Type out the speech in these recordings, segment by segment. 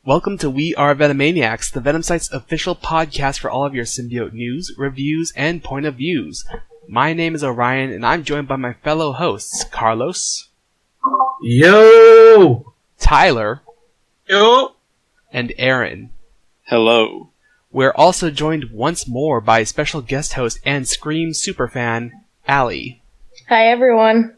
Welcome to We Are Venomaniacs, the Venom Site's official podcast for all of your symbiote news, reviews, and point of views. My name is Orion, and I'm joined by my fellow hosts, Carlos. Yo! Tyler. Yo! And Aaron. Hello. We're also joined once more by special guest host and Scream superfan, Aliee. Hi, everyone.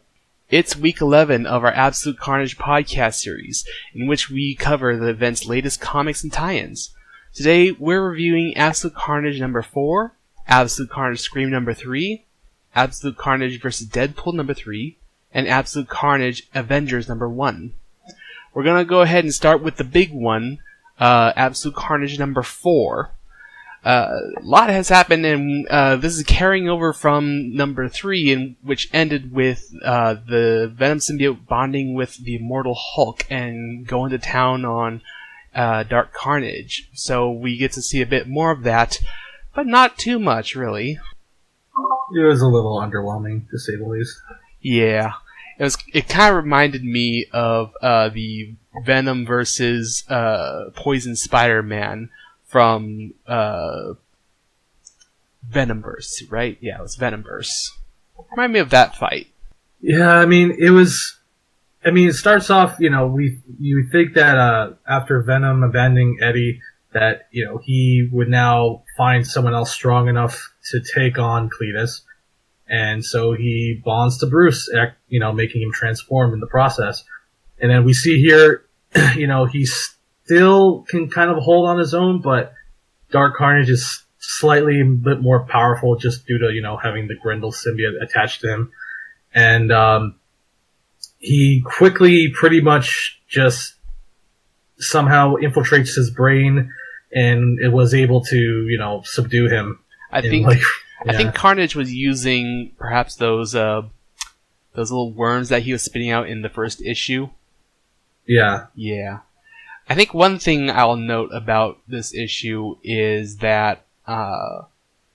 It's week 11 of our Absolute Carnage podcast series, in which we cover the event's latest comics and tie-ins. Today, we're reviewing Absolute Carnage number 4, Absolute Carnage Scream number 3, Absolute Carnage vs. Deadpool number 3, and Absolute Carnage Avengers number 1. We're gonna go ahead and start with the big one, Absolute Carnage number 4. A lot has happened, and this is carrying over from number 3, which ended with the Venom symbiote bonding with the immortal Hulk and going to town on Dark Carnage. So we get to see a bit more of that, but not too much, really. It was a little underwhelming, to say the least. Yeah. It kind of reminded me of the Venom versus Poison Spider-Man from Venomverse, right? Yeah, it was Venomverse. Remind me of that fight. Yeah, it starts off, you think that after Venom abandoning Eddie, that, he would now find someone else strong enough to take on Cletus. And so he bonds to Bruce, making him transform in the process. And then we see here, he still can kind of hold on his own, but Dark Carnage is slightly a bit more powerful just due to, having the Grendel symbiote attached to him. And he quickly pretty much just somehow infiltrates his brain and it was able to, subdue him. I think Carnage was using perhaps those little worms that he was spitting out in the first issue. Yeah. Yeah. I think one thing I'll note about this issue is that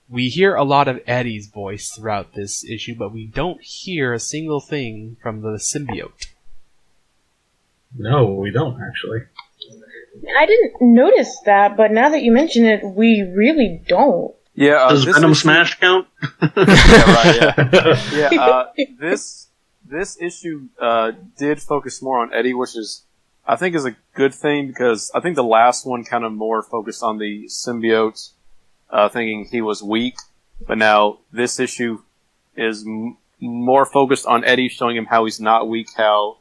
we hear a lot of Eddie's voice throughout this issue, but we don't hear a single thing from the symbiote. No, we don't, actually. I didn't notice that, but now that you mention it, we really don't. Yeah, does Venom Smash count? Yeah, right, yeah. This issue did focus more on Eddie, which I think is a good thing because I think the last one kind of more focused on the symbiote, thinking he was weak, but now this issue is more focused on Eddie, showing him how he's not weak, how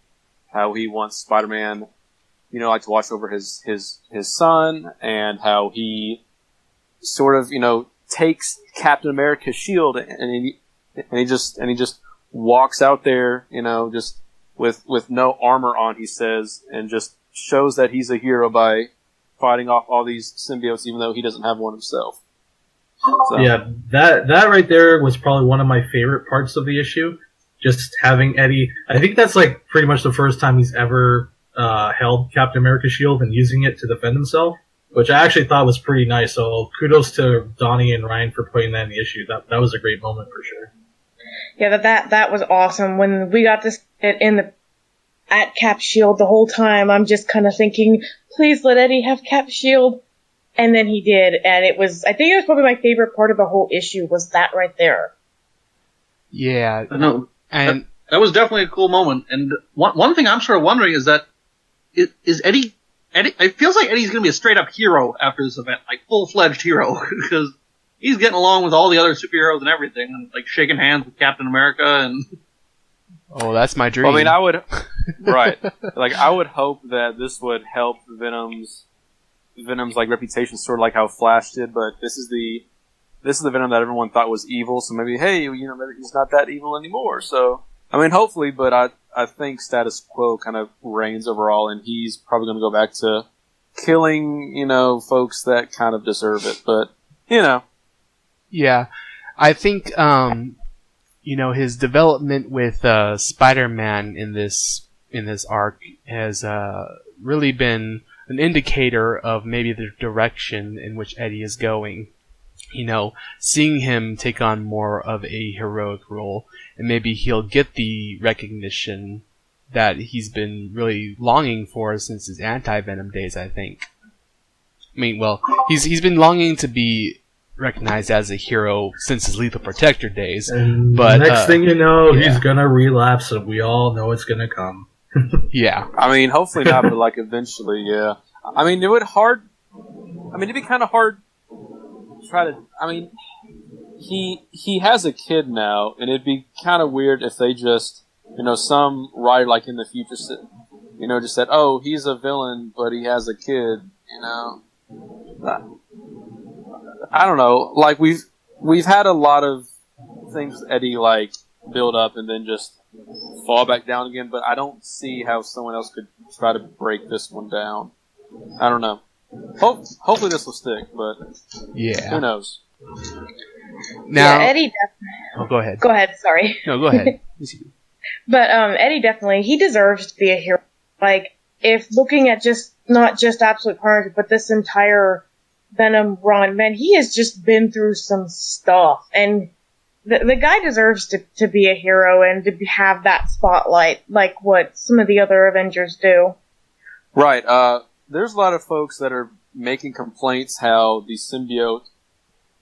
he wants Spider-Man, like to watch over his son, and how he sort of, takes Captain America's shield and he just walks out there, just with no armor on, he says, and just shows that he's a hero by fighting off all these symbiotes, even though he doesn't have one himself. So. Yeah, that right there was probably one of my favorite parts of the issue. Just having Eddie, I think that's like pretty much the first time he's ever held Captain America's shield and using it to defend himself, which I actually thought was pretty nice. So kudos to Donnie and Ryan for putting that in the issue. That was a great moment for sure. Yeah, that was awesome. When we got this at Cap's shield the whole time, I'm just kind of thinking, please let Eddie have Cap's shield. And then he did, and I think it was probably my favorite part of the whole issue was that right there. Yeah. No, and that was definitely a cool moment. And one thing I'm sort of wondering is that is Eddie, it feels like Eddie's going to be a straight-up hero after this event, like full-fledged hero, because he's getting along with all the other superheroes and everything, and like shaking hands with Captain America and... Oh, that's my dream. Well, I mean, I would... Right. Like, I would hope that this would help Venom's like reputation, sort of like how Flash did, but this is the Venom that everyone thought was evil, so maybe, hey, maybe he's not that evil anymore, so... I mean, hopefully, but I think status quo kind of reigns overall, and he's probably going to go back to killing, folks that kind of deserve it, but, Yeah, I think, his development with Spider-Man in this arc has really been an indicator of maybe the direction in which Eddie is going. Seeing him take on more of a heroic role, and maybe he'll get the recognition that he's been really longing for since his anti-Venom days, I think. I mean, well, he's been longing to be recognized as a hero since his Lethal Protector days. And but next thing you know, yeah. he's gonna relapse, and we all know it's gonna come. Yeah. I mean, hopefully not, but like eventually, yeah. I mean, it'd be kind of hard to try to. I mean, he has a kid now, and it'd be kind of weird if they just, some writer like in the future said, just said, "Oh, he's a villain, but he has a kid." I don't know. Like we've had a lot of things Eddie like build up and then just fall back down again, but I don't see how someone else could try to break this one down. I don't know. Hopefully this will stick, but yeah, who knows? Now, yeah, Eddie. Oh, go ahead. Go ahead. Sorry. No, go ahead. But Eddie definitely, he deserves to be a hero. Like, if looking at not just Absolute Carnage, but this entire Venom run, man, he has just been through some stuff, and the guy deserves to be a hero and to have that spotlight, like what some of the other Avengers do. Right. There's a lot of folks that are making complaints how the symbiote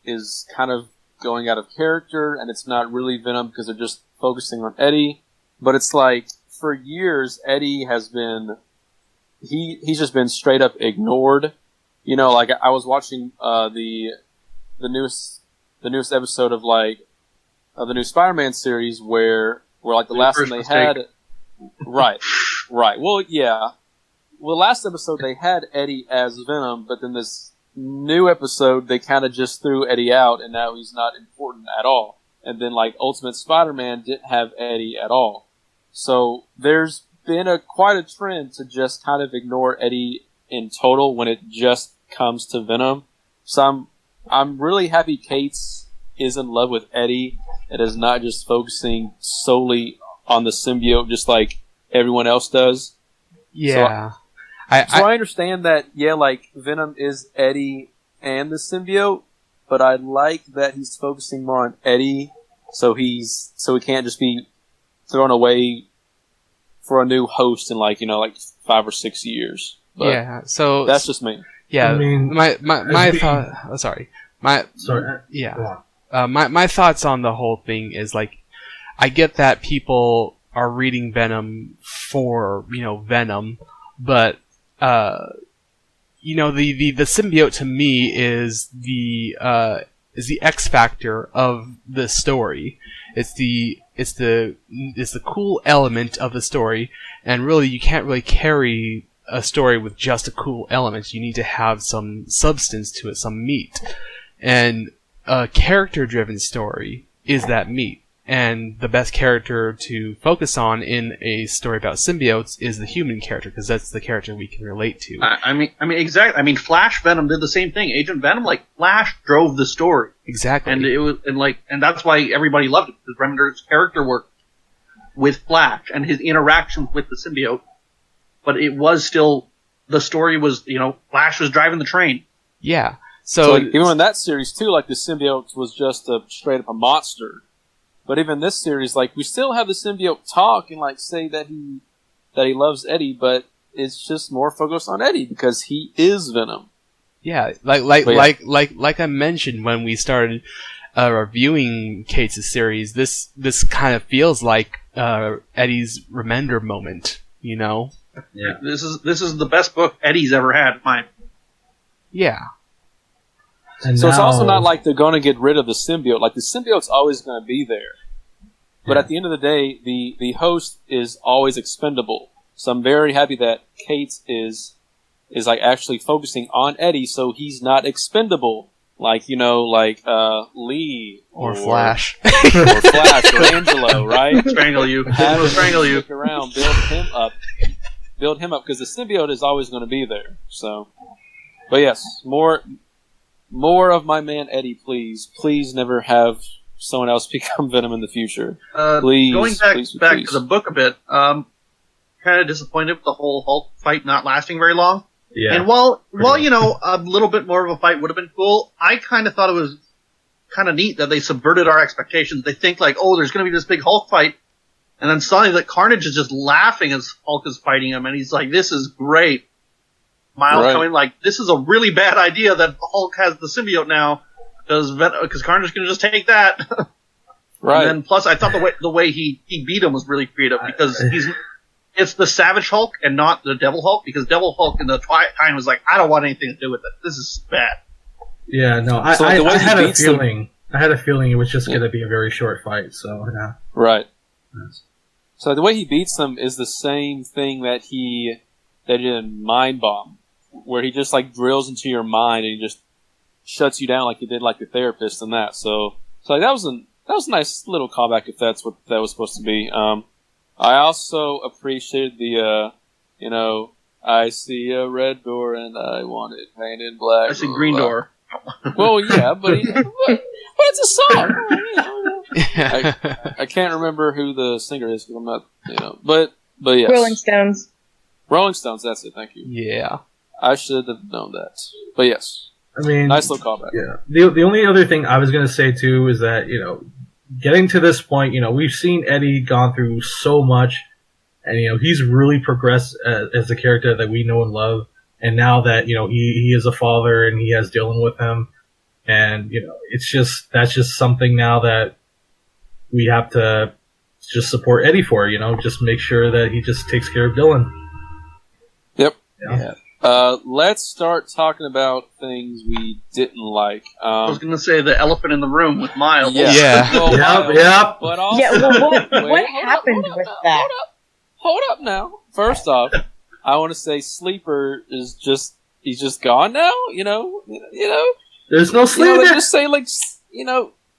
is kind of going out of character, and it's not really Venom because they're just focusing on Eddie. But it's like, for years, Eddie has been, he's just been straight up ignored. Like I was watching the newest episode of the new Spider-Man series where like the last one they had, right. Well, yeah. Well, last episode they had Eddie as Venom, but then this new episode they kind of just threw Eddie out, and now he's not important at all. And then like Ultimate Spider-Man didn't have Eddie at all. So there's been quite a trend to just kind of ignore Eddie in total when it just comes to Venom. So I'm really happy Cates is in love with Eddie and is not just focusing solely on the symbiote just like everyone else does. Yeah. So I understand that, yeah, like Venom is Eddie and the symbiote, but I like that he's focusing more on Eddie, so he can't just be thrown away for a new host in like 5 or 6 years. But yeah, so that's just me. Yeah, I mean, my thought. Oh, sorry, my sorry. yeah. My thoughts on the whole thing is like, I get that people are reading Venom for Venom, but the symbiote to me is the X factor of the story. It's the cool element of the story, and really you can't really carry a story with just a cool element. You need to have some substance to it, some meat, and a character-driven story is that meat. And the best character to focus on in a story about symbiotes is the human character, because that's the character we can relate to. I mean, exactly. I mean, Flash Venom did the same thing. Agent Venom, like Flash, drove the story. Exactly. And it was, and that's why everybody loved it, because Remender's character work with Flash and his interactions with the symbiote. But it was still, the story was, Flash was driving the train. Yeah. So like, even in that series too, like the symbiote was just straight up a monster. But even this series, like, we still have the symbiote talk and like say that he loves Eddie, but it's just more focused on Eddie because he is Venom. Yeah, like I mentioned when we started reviewing Cates' series, this kind of feels like Eddie's Remender moment, Yeah, this is the best book Eddie's ever had, in my opinion. Yeah. And so it's also not like they're going to get rid of the symbiote. Like, the symbiote's always going to be there. But at the end of the day, the host is always expendable. So I'm very happy that Cates is like actually focusing on Eddie, so he's not expendable. Like, Lee or Flash. or Flash or Angelo, right? Strangle you. Strangle you. Around, build him up, because the symbiote is always going to be there. So, but yes, more of my man Eddie, please. Please never have someone else become Venom in the future. Please. Going back to the book a bit, kind of disappointed with the whole Hulk fight not lasting very long. Yeah. And while a little bit more of a fight would have been cool, I kind of thought it was kind of neat that they subverted our expectations. They think like, oh, there's going to be this big Hulk fight, and then suddenly that Carnage is just laughing as Hulk is fighting him, and he's like, this is great. Miles coming like, this is a really bad idea that Hulk has the symbiote now, because Carnage can just take that. Right. And then plus, I thought the way he beat him was really creative, because it's the Savage Hulk and not the Devil Hulk, because Devil Hulk in the time was like, I don't want anything to do with it. This is bad. Yeah, no, I had a feeling. I had a feeling it was just going to be a very short fight. So yeah. Right. Yes. So the way he beats them is the same thing that he did in Mind Bomb, where he just like drills into your mind and he just shuts you down like he did like the therapist and that. So like, that was a nice little callback if that's what that was supposed to be. I also appreciated the I see a red door and I want it painted black. I see green door. Well, yeah, but it's a song. I can't remember who the singer is because I'm not, but yes. Rolling Stones. Rolling Stones, that's it. Thank you. Yeah. I should have known that. But yes. I mean, nice little callback. Yeah. The only other thing I was going to say too is that, getting to this point, we've seen Eddie gone through so much, and he's really progressed as a character that we know and love. And now that he is a father and he has Dylan with him, and that's just something now that we have to just support Eddie for. Just make sure that he just takes care of Dylan. Yep. Yeah. Let's start talking about things we didn't like. I was going to say the elephant in the room with Miles. Yeah. Well, Yep. But also, what happened with that? Hold up now. First off, I want to say Sleeper is he's just gone now. There's no Sleeper. They just say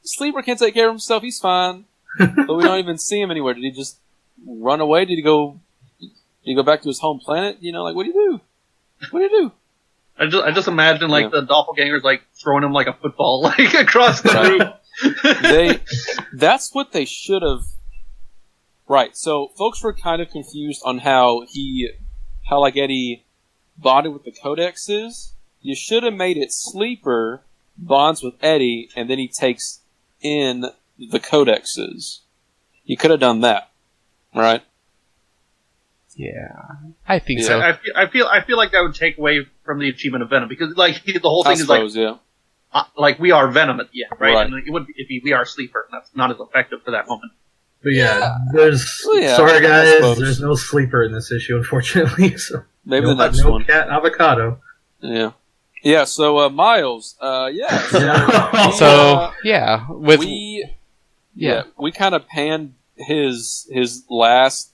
Sleeper can't take care of himself. He's fine, but we don't even see him anywhere. Did he just run away? Did he go back to his home planet? What do you do? What do you do? I just imagine the doppelgangers throwing him like a football across the room. That's what they should have. Right. So folks were kind of confused on how Eddie bonded with the codexes. You should have made it Sleeper bonds with Eddie, and then he takes in the codexes. You could have done that, right? Yeah, I think so. I feel like that would take away from the achievement of Venom, because the whole thing we are Venom at the end, right? And it would be we are Sleeper, and that's not as effective for that moment. But sorry guys, there's no Sleeper in this issue, unfortunately. So maybe the next one. Cat avocado. Yeah. Yeah. So Miles. We kind of panned his last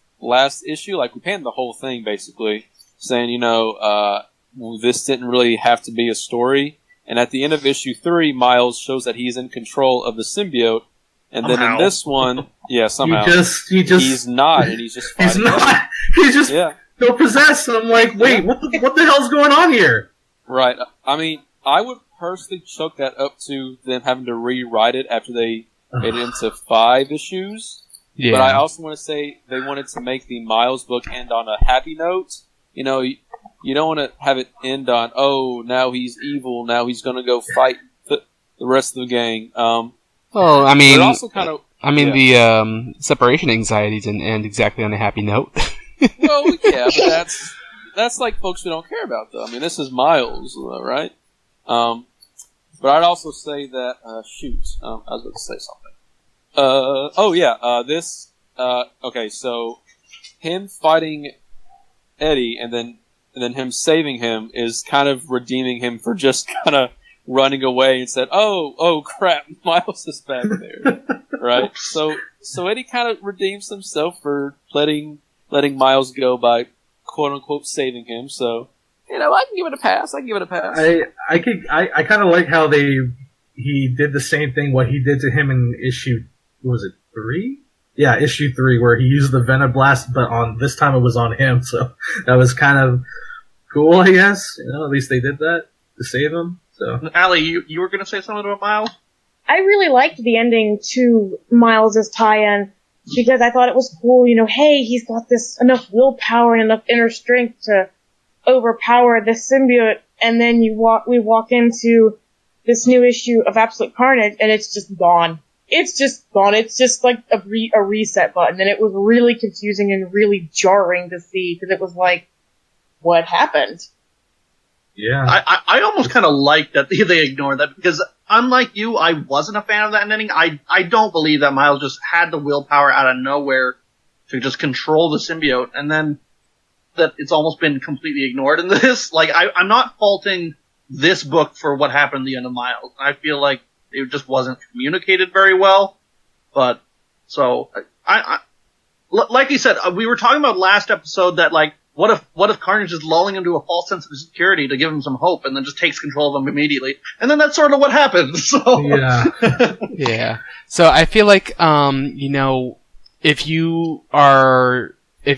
issue. We panned the whole thing basically, saying this didn't really have to be a story. And at the end of issue 3, Miles shows that he's in control of the symbiote. And then in this one, somehow he's not, and he's just fighting. He's not. He's just so possessed. And I'm like, wait, what the hell's going on here? Right. I mean, I would personally chalk that up to them having to rewrite it after they made it into 5 issues. Yeah. But I also want to say they wanted to make the Miles book end on a happy note. You don't want to have it end on, oh, now he's evil, now he's going to go fight the rest of the gang. Well, I mean, also kind of, the separation anxiety didn't end exactly on a happy note. Well, yeah, but that's folks we don't care about, though. I mean, this is Miles, right? But I'd also say that, I was about to say something. Okay, so him fighting Eddie and then him saving him is kind of redeeming him for just kind of running away and said, oh crap, Miles is back there, right? So Eddie kind of redeems himself for letting Miles go by quote unquote saving him. So I can give it a pass. I kind of like how he did the same thing what he did to him in issue, was it 3? Yeah, issue 3, where he used the Venom Blast, but this time it was on him. So that was kind of cool, I guess. At least they did that to save him. So, Aliee, you were going to say something about Miles? I really liked the ending to Miles' tie-in because I thought it was cool. Hey, he's got this enough willpower and enough inner strength to overpower this symbiote, and then we walk into this new issue of Absolute Carnage, and it's just gone. It's just gone. It's just like a reset button, and it was really confusing and really jarring to see because it was like, what happened? Yeah. I almost kind of like that they ignored that, because unlike you, I wasn't a fan of that ending. I don't believe that Miles just had the willpower out of nowhere to just control the symbiote, and then that it's almost been completely ignored in this. Like, I'm not faulting this book for what happened at the end of Miles. I feel like it just wasn't communicated very well. But, so, like you said, we were talking about last episode that, like, what if Carnage is lulling him to a false sense of security to give him some hope, and then just takes control of him immediately? And then that's sort of what happened. So Yeah. Yeah. So I feel like, if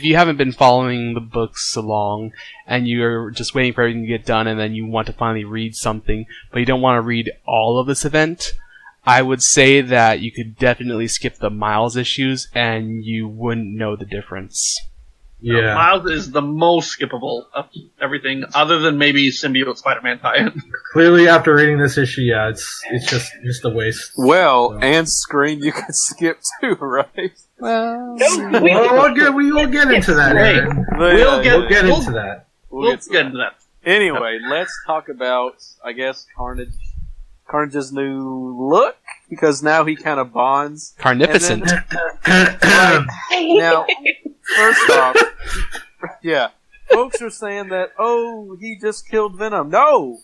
you haven't been following the books so long, and you're just waiting for everything to get done, and then you want to finally read something, but you don't want to read all of this event, I would say that you could definitely skip the Miles issues, and you wouldn't know the difference. Yeah. Miles is the most skippable of everything, other than maybe Symbiote Spider-Man tie-in. Clearly, after reading this issue, yeah, it's just a waste. Well, So. and Scream you could skip too, right? Well, we will get into that, Aaron. We'll get into that. We'll get into that. Anyway, let's talk about, I guess, Carnage's new look, because now he kind of bonds. Carnificent. Now, first off, yeah, folks are saying that, oh, he just killed Venom. No!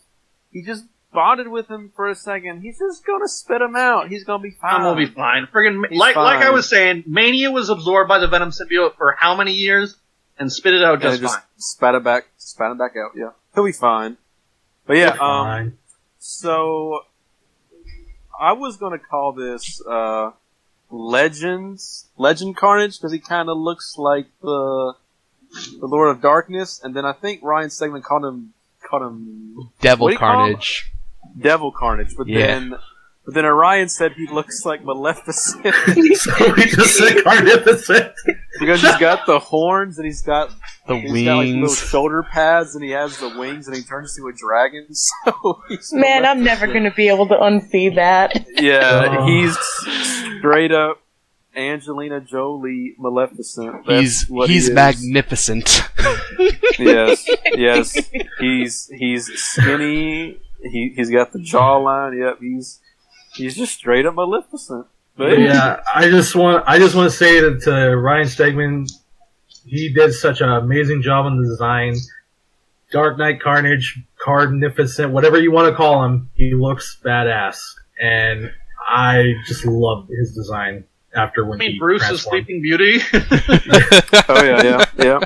He just bonded with him for a second. He's just gonna spit him out. He's gonna be fine. I'm gonna be fine. Friggin' like I was saying, Mania was absorbed by the Venom symbiote for how many years, and spit it out just fine. Spat him back out. Yeah, he'll be fine. But yeah, Fine. so I was gonna call this Legend Carnage, because he kind of looks like the Lord of Darkness, and then I think Ryan Stegman called him Devil what do you call him? Carnage. Devil Carnage, but then Orion said he looks like Maleficent So we just said Carnificent. because he's got the horns and he's got The got, like, little wings. shoulder pads, and he has the wings, and he turns into a dragon. So he's Man, I'm never gonna be able to unsee that. Yeah, Oh. he's straight up Angelina Jolie Maleficent. That's what He's he is. magnificent. Yes. He's skinny. He's got the jawline. Yep, he's just straight up Maleficent. But Yeah, I just want to say that to Ryan Stegman, he did such an amazing job on the design. Dark Knight Carnage, Carnificent, whatever you want to call him, he looks badass, and I just love his design. After when he Bruce is transformed. Sleeping Beauty. oh yeah.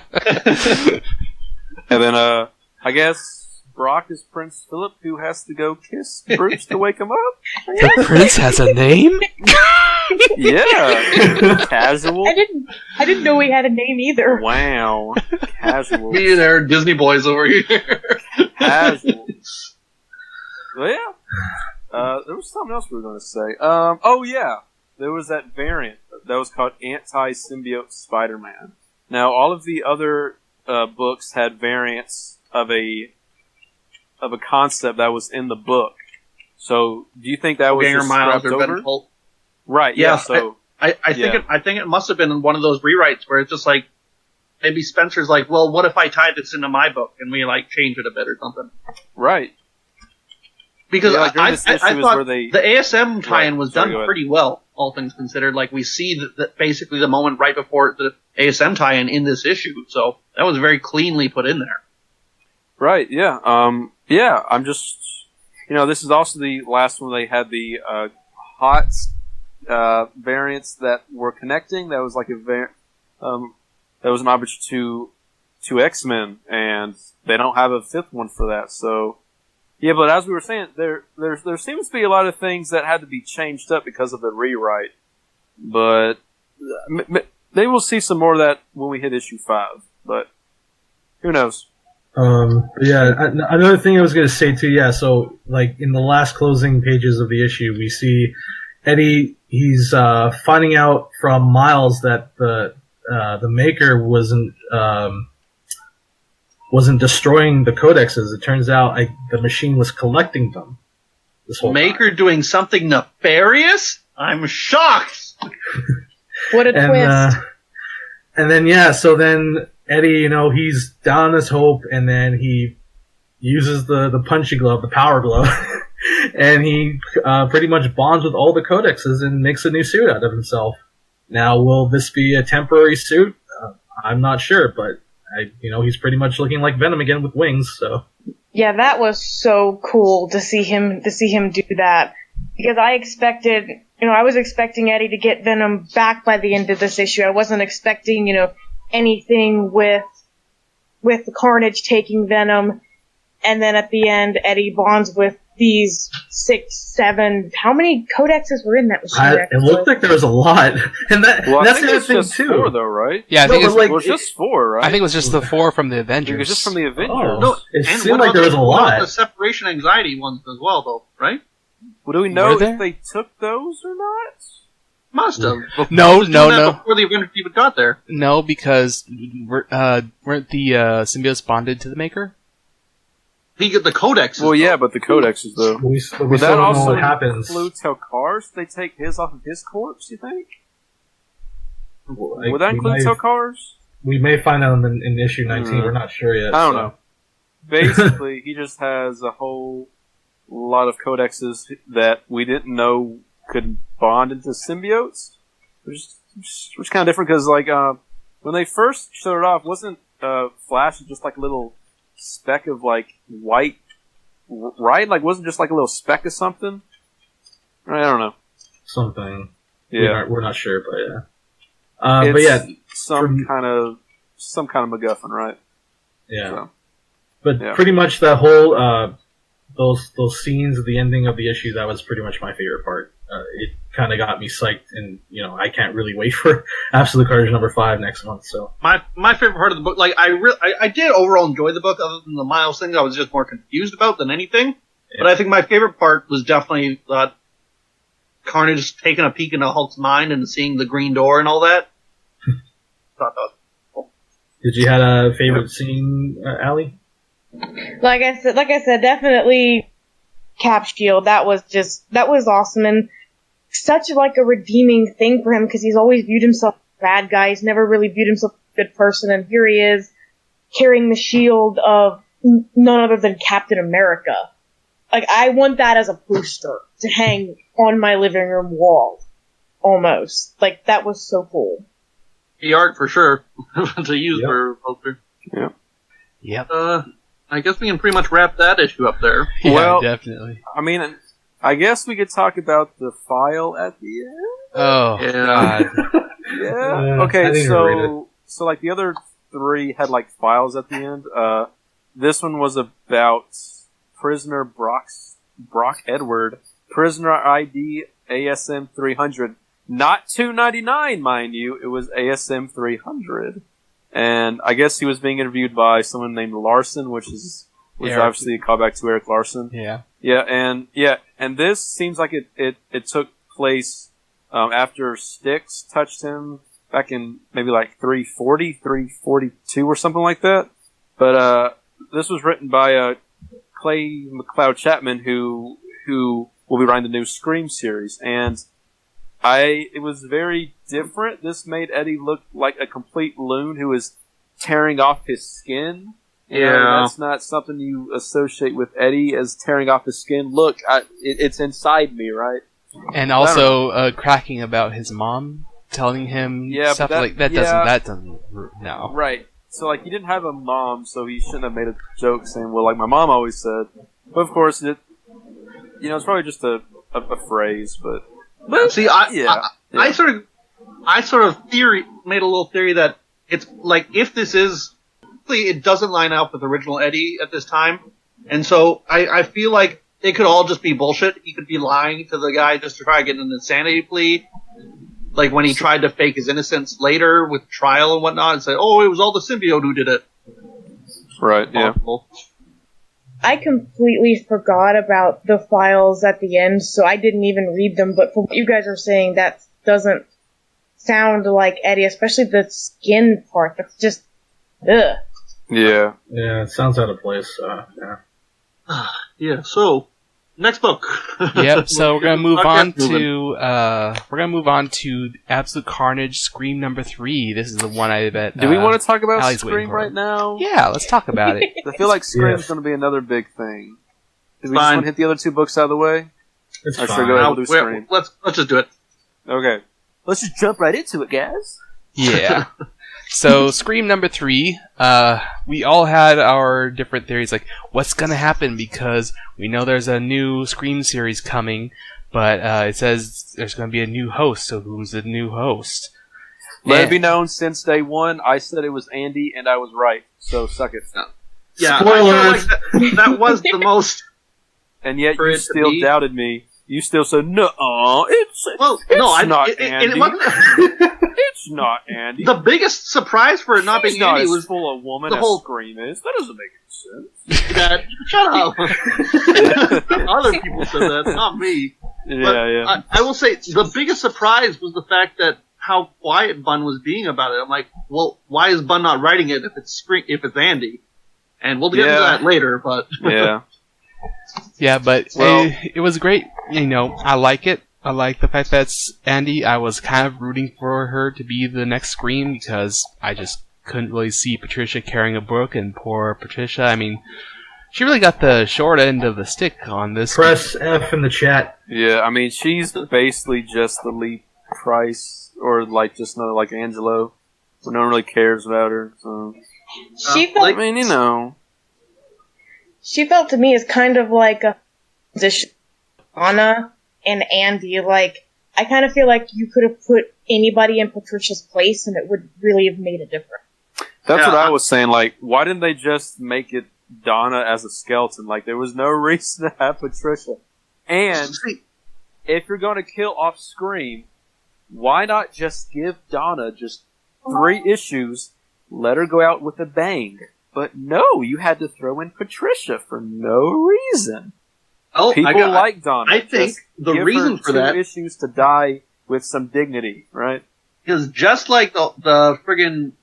And then I guess Brock is Prince Philip, who has to go kiss Bruce to wake him up. The prince has a name? Yeah, casual. I didn't know he had a name either. Wow, casual. Me and our Disney boys over here. Casual. Well, yeah. There was something else we were going to say. Oh yeah, there was that variant that was called Anti-Symbiote Spider-Man. Now, all of the other books had variants of a concept that was in the book. So, do you think that was Ganger just Miles scrapped or over? Venom. Right. Yeah. So, I think it must have been one of those rewrites where it's just like maybe Spencer's like, well, what if I tied this into my book and we like change it a bit or something? right. Because Yeah, like, during this I issue is thought where they- the ASM tie-in was Sorry, done go ahead. pretty well, all things considered. Like we see that basically the moment right before the ASM tie-in in this issue, so that was very cleanly put in there. Right. Yeah. Yeah. I'm just. This is also the last one they had the hot variants that were connecting. That was like that was an homage to X-Men, and they don't have a fifth one for that. So, yeah. But as we were saying, there seems to be a lot of things that had to be changed up because of the rewrite. But maybe we'll see some more of that when we hit issue 5. But who knows? Another thing I was going to say too, yeah, so, like, in the last closing pages of the issue, we see Eddie, he's, finding out from Miles that the Maker wasn't destroying the codexes. It turns out, the machine was collecting them this whole Maker time. doing something nefarious? I'm shocked! What a twist. And then, yeah, so then Eddie, he's down on his hope, and then he uses the punchy glove, the power glove, and he pretty much bonds with all the codexes and makes a new suit out of himself. Now, will this be a temporary suit? I'm not sure, but he's pretty much looking like Venom again with wings. So yeah, that was so cool to see him do that, because I was expecting Eddie to get Venom back by the end of this issue. I wasn't expecting anything with the Carnage taking Venom, and then at the end Eddie bonds with these 6, 7. How many codexes were in that machine? It looked like there was a lot, and that's the other thing too. 4 though, right? Yeah, I think it was just 4, right? I think it was just the 4 from the Avengers. It was just from the Avengers. Oh, No, it and seemed like there was a what about lot. the separation anxiety ones as well, though, right? Well, do we know Were there? if they took those or not? Must have. No. Before the Avengers even got there. No, because weren't the symbiotes bonded to the Maker? He get the codexes. Well, yeah, but the codexes though. We Would still that don't know also what happens. include Telcars? They take his off of his corpse, you think? Like, Would that include Telcars? We may find out in issue 19. We're not sure yet. I don't know. Basically, he just has a whole lot of codexes that we didn't know could bond into symbiotes, which is kind of different because, when they first showed it off, wasn't Flash just like a little speck of white, right? Wasn't just like a little speck of something? I don't know. Something. Yeah, we're not sure, but yeah. But yeah, some kind of MacGuffin, right? Yeah. So, but yeah. pretty much that whole those scenes at the ending of the issue, that was pretty much my favorite part. It kind of got me psyched, and I can't really wait for Absolute Carnage number 5 next month. So My favorite part of the book, I did overall enjoy the book, other than the Miles thing I was just more confused about than anything. Yeah. But I think my favorite part was definitely Carnage taking a peek into Hulk's mind and seeing the green door and all that. Thought that was cool. Did you have a favorite scene, Aliee? Like I said, definitely Cap Shield. That was awesome, and such a redeeming thing for him, because he's always viewed himself as a bad guy. He's never really viewed himself as a good person, and here he is carrying the shield of none other than Captain America. I want that as a poster to hang on my living room wall. Almost. That was so cool. The art for sure to use for a poster. Yeah. Yep. I guess we can pretty much wrap that issue up there. Yeah, Well, definitely. I mean, I guess we could talk about the file at the end. Oh, Yeah. God. Yeah. I Okay, didn't even read so the other 3 had files at the end. This one was about prisoner Brock Edward, prisoner ID ASM 300, not 299, mind you. It was ASM 300. And I guess he was being interviewed by someone named Larson, which is obviously a callback to Eric Larson. Yeah. And this seems like it took place after Styx touched him back in maybe 340, 342 or something like that. But this was written by Clay McLeod Chapman, who will be writing the new Scream series, and it was very different. This made Eddie look like a complete loon who was tearing off his skin. Yeah. That's not something you associate with Eddie, as tearing off his skin. Look, it's inside me, right? And also cracking about his mom telling him stuff that, like that. That doesn't no. Right. So he didn't have a mom, so he shouldn't have made a joke saying, "Well, my mom always said." But of course, it's probably just a phrase, but. See, I sort of made a little theory that it's if this is, it doesn't line up with original Eddie at this time, and so I feel like it could all just be bullshit. He could be lying to the guy just to try to get an insanity plea, when he tried to fake his innocence later with trial and whatnot, and say, "Oh, it was all the symbiote who did it." Right. Yeah. Possible. I completely forgot about the files at the end, so I didn't even read them, but from what you guys are saying, that doesn't sound like Eddie, especially the skin part. That's just, ugh. Yeah. Yeah, it sounds out of place. Yeah. Yeah, so Next book. Yep. So we're gonna move on Podcast to Absolute Carnage, Scream number 3. This is the one I bet. Do we want to talk about Allie's waiting Scream for. right now? Yeah, let's talk about it. I feel like Scream's Yes. going to be another big thing. Do we Fine. just want to hit the other 2 books out of the way? It's Or fine. should we go ahead and do Well, Scream? let's just do it. Okay. Let's just jump right into it, guys. Yeah. So Scream number 3, we all had our different theories, like what's gonna happen, because we know there's a new Scream series coming, but it says there's gonna be a new host. So who's the new host? Let it And- be known, since day 1, I said it was Andy, and I was right. So suck it. Yeah, Spoilers. I feel like that was the most. And yet For you it to still be- doubted me. You still said, no, it's Well, It's no, not it Andy. wasn't. it's not Andy. The biggest surprise for it not She's being not Andy as was full of woman the as whole- Scream is. That doesn't make any sense. that. Shut up. Other people said that, not me. But Yeah. I will say the biggest surprise was the fact that how quiet Bunn was being about it. I'm like, well, why is Bunn not writing it if it's Andy? And we'll get into Yeah. that later, but Yeah. Yeah, but Well- it was great. You know, I like it. I like the fact that's Andy. I was kind of rooting for her to be the next Scream because I just couldn't really see Patricia carrying a book, and poor Patricia. I mean, she really got the short end of the stick on this. Press F in the chat. Yeah, I mean, she's basically just the Lee Price, or like just another like Angelo. So no one really cares about her. So She felt I mean, you know. she felt to me as kind of like a position Anna and Andy. Like, I kind of feel like you could have put anybody in Patricia's place and it would really have made a difference. That's Yeah, what I was saying. Like, why didn't they just make it Donna as a skeleton? Like, there was no reason to have Patricia. And if you're going to kill off Scream, why not just give Donna just 3 issues, let her go out with a bang? But no, you had to throw in Patricia for no reason. oh, People like Donna. I think Just the give reason her for 2 that issues to die with some dignity, right? is just like the friggin'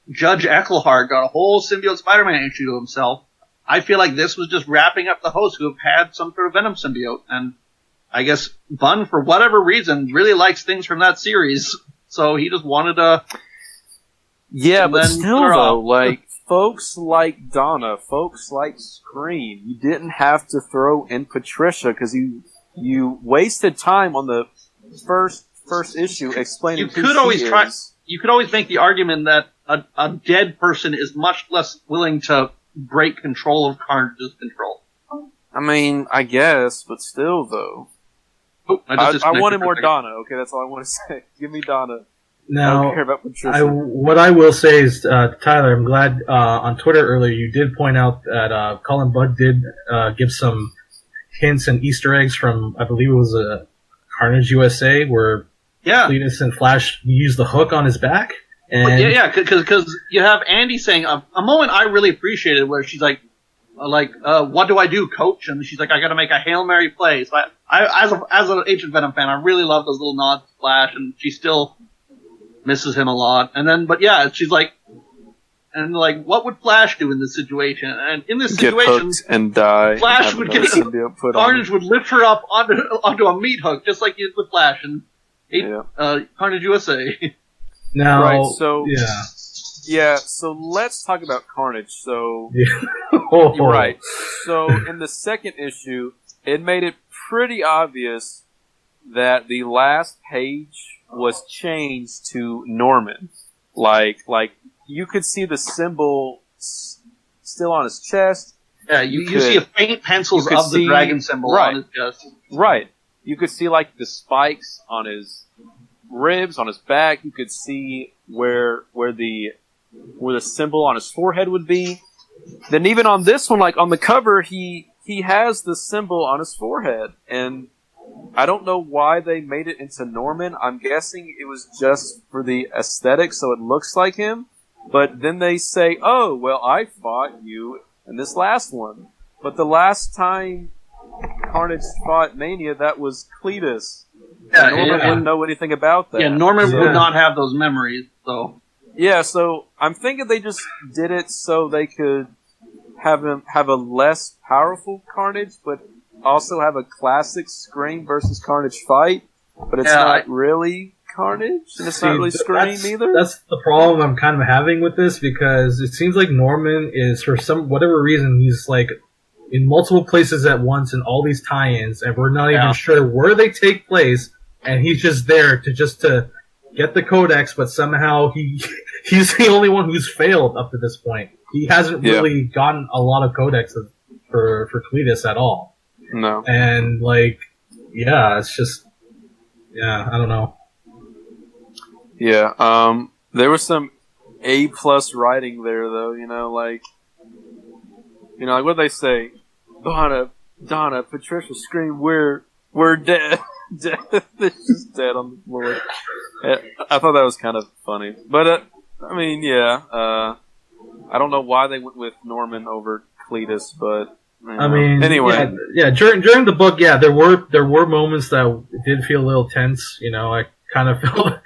Judge Ecclehart got a whole symbiote Spider-Man issue to himself. I feel like this was just wrapping up the hosts who have had some sort of Venom symbiote, and I guess Bunn, for whatever reason, really likes things from that series, so he just wanted to. Yeah, And but then still, put her though, off. like, folks like Donna, folks like Scream, you didn't have to throw in Patricia, because you wasted time on the first issue explaining You who could she always is. try. You could always make the argument that a dead person is much less willing to break control of Carnage's control. I mean, I guess, but still, though. Oh, I just disconnected wanted for a more second. Donna, okay? That's all I want to say. Give me Donna. I Now, don't care about Patricia. what I will say is, Tyler, I'm glad on Twitter earlier you did point out that Colin Budd did give some hints and Easter eggs from, I believe it was Carnage USA, where Yeah. Cletus and Flash used the hook on his back. And Yeah, because you have Andy saying a moment I really appreciated where she's like, what do I do, coach? And she's like, I got to make a Hail Mary play. So I as an Agent Venom fan, I really love those little nods to Flash, and she still misses him a lot. And then, but yeah, she's like, what would Flash do in this situation? And in this Get situation, hooked and die. Flash and have would another get- symbiote put on Carnage would lift her up onto a meat hook, just like he did with Flash and Yeah. Carnage USA. now, Right, so- yeah. Yeah, so let's talk about Carnage. So, Oh. you're right. So, in the second issue, it made it pretty obvious that the last page was changed to Norman. Like you could see the symbol still on his chest. Yeah, you could- see a faint pencils you could of the see- dragon symbol right. on his chest. Right. You could see, like, the spikes on his ribs, on his back. You could see where the symbol on his forehead would be. Then even on this one, like on the cover, he has the symbol on his forehead, and I don't know why they made it into Norman. I'm guessing it was just for the aesthetic, so it looks like him. But then they say, "Oh, well, I fought you in this last one." But the last time Carnage fought Mania, that was Cletus. Yeah, Norman yeah. wouldn't know anything about that. Yeah, Norman Yeah. would not have those memories, so. Yeah, so I'm thinking they just did it so they could have a less powerful Carnage, but also have a classic Scream versus Carnage fight, but it's not really Carnage, and it's not really Scream either. That's the problem I'm kind of having with this, because it seems like Norman is, for some whatever reason, he's like in multiple places at once in all these tie-ins, and we're not even sure where they take place, and he's just there to get the codex, but somehow he's the only one who's failed up to this point. He hasn't really gotten a lot of codexes for Cletus at all. No. And it's just I don't know. Yeah, there was some A+ writing there, though. Like what they say, Donna, Patricia, Scream, we're dead. It's just dead on the floor. I thought that was kind of funny, but I don't know why they went with Norman over Cletus, but anyway, during the book, there were moments that did feel a little tense. I kind of felt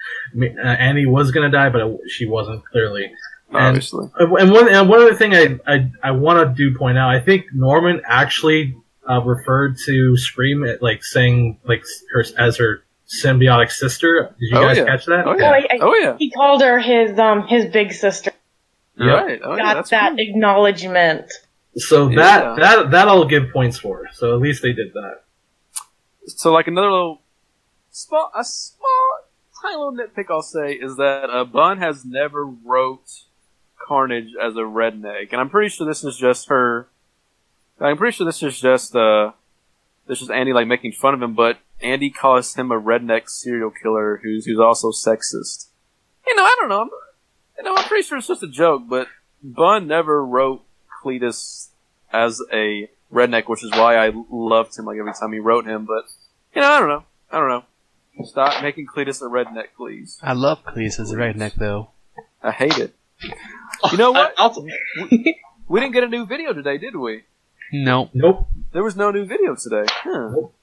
Annie was gonna die, but she wasn't, clearly. Obviously. And one other thing I want to point out, I think Norman actually referred to Scream saying her as her symbiotic sister. Did you guys catch that? Oh yeah. He called her his big sister. Right. Got that acknowledgement. So that I'll give points for. So at least they did that. So another small tiny little nitpick I'll say is that Bunn has never wrote Carnage as a redneck, and I'm pretty sure this is just her. I'm pretty sure this is just Andy making fun of him, but Andy calls him a redneck serial killer who's also sexist. I don't know. I'm pretty sure it's just a joke, but Bunn never wrote Cletus as a redneck, which is why I loved him every time he wrote him. But I don't know. Stop making Cletus a redneck, please. I love Cletus as a redneck, though. I hate it. You know what? We didn't get a new video today, did we? Nope. There was no new video today. Nope.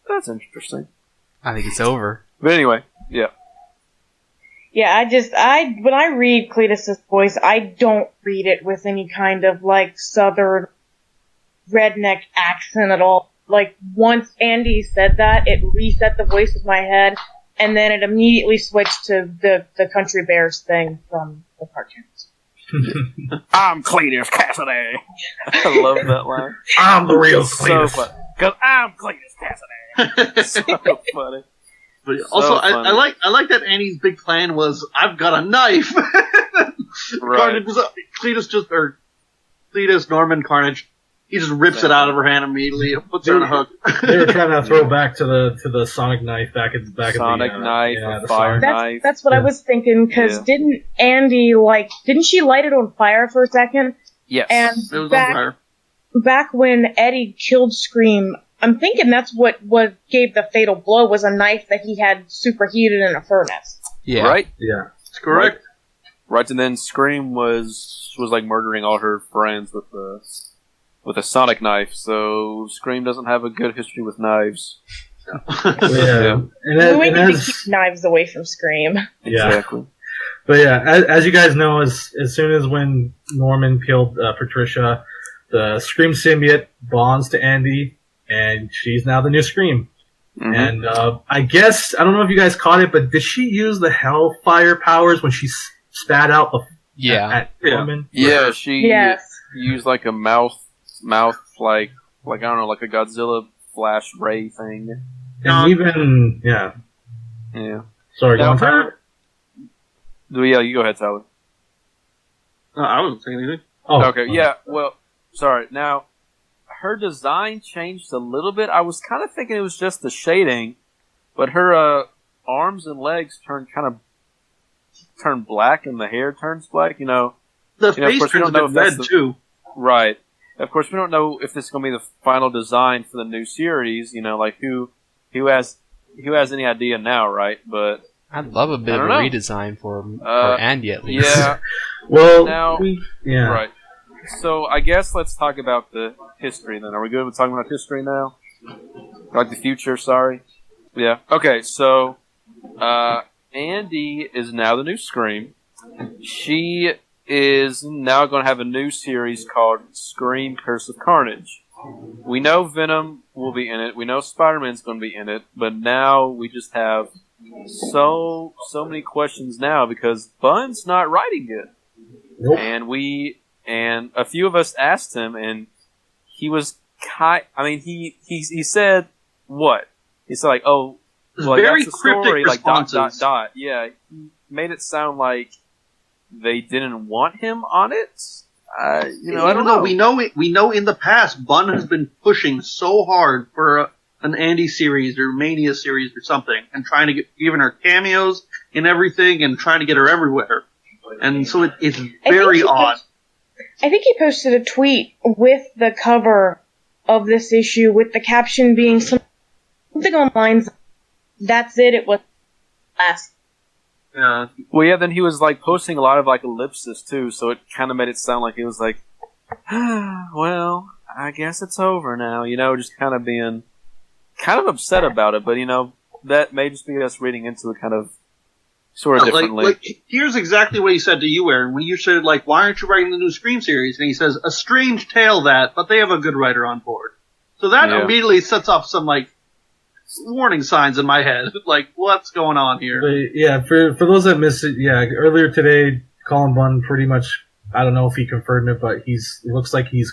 That's interesting. I think it's over. But anyway, yeah. Yeah, when I read Cletus's voice, I don't read it with any kind of southern redneck accent at all. Once Andy said that, it reset the voice in my head, and then it immediately switched to the Country Bears thing from the cartoons. I'm Cletus Cassidy. I love that line. I'm the real Cletus. So funny. Because I'm Cletus Cassidy. So funny. But also, I like that Annie's big plan was, I've got a knife. Right. Cletus, Norman, Carnage. He just rips it out of her hand immediately, puts her on a hook. They were trying to throw back to the Sonic knife back at the Sonic knife, the fire knife. That's what I was thinking, because didn't Andy didn't she light it on fire for a second? Yes. And it was on fire. Back when Eddie killed Scream, I'm thinking that's what gave the fatal blow, was a knife that he had superheated in a furnace. Yeah. Right? Yeah. That's correct. Right, and then Scream was murdering all her friends with a sonic knife, so Scream doesn't have a good history with knives. Yeah. We need to keep knives away from Scream. Yeah. Exactly. But yeah, as you guys know, as soon as when Norman killed Patricia, the Scream symbiote bonds to Andy, and she's now the new Scream. Mm-hmm. And I guess, I don't know if you guys caught it, but did she use the Hellfire powers when she spat out at Norman? Yeah, she used a mouth I don't know, a Godzilla flash ray thing. And even Yeah. Sorry, go on, Tyler. Yeah, you go ahead, Tyler. No, I wasn't saying anything. Oh, okay. Yeah. Well, sorry. Now, her design changed a little bit. I was kind of thinking it was just the shading, but her arms and legs turn black, and the hair turns black. The face turns a bit red too. Right. Of course, we don't know if this is going to be the final design for the new series. Who has any idea now, right? But I'd love a bit of a redesign for Andy at least. Yeah. Well, now, right. So I guess let's talk about the history then. Are we good with talking about history now? The future, sorry. Yeah. Okay, so Andy is now the new Scream. She is now going to have a new series called Scream Curse of Carnage. We know Venom will be in it. We know Spider-Man's going to be in it. But now we just have so many questions now because Bunn's not writing it. Nope. And a few of us asked him, and he was he said what? He said like, oh, well, very that's the cryptic story, responses. like ... Yeah, he made it sound like they didn't want him on it. I don't know. We know in the past Bunn has been pushing so hard for an Andy series or Mania series or something, and trying to giving her cameos and everything, and trying to get her everywhere. And so it's very odd. I think he posted a tweet with the cover of this issue with the caption being something on the lines. That's it. It was last. Yeah. Well, yeah. Then he was like posting a lot of like ellipses too, so it kind of made it sound like he was like, "Well, I guess it's over now." Just kind of being kind of upset about it. But that may just be us reading into it kind of sort of differently. Here's exactly what he said to you, Aaron, when you said like, "Why aren't you writing the new Scream series?" And he says, "A strange tale that, but they have a good writer on board." So that immediately sets off some like warning signs in my head, like what's going on here? But, yeah, for those that missed it, earlier today, Colin Bunn pretty much, I don't know if he confirmed it, but it looks like he's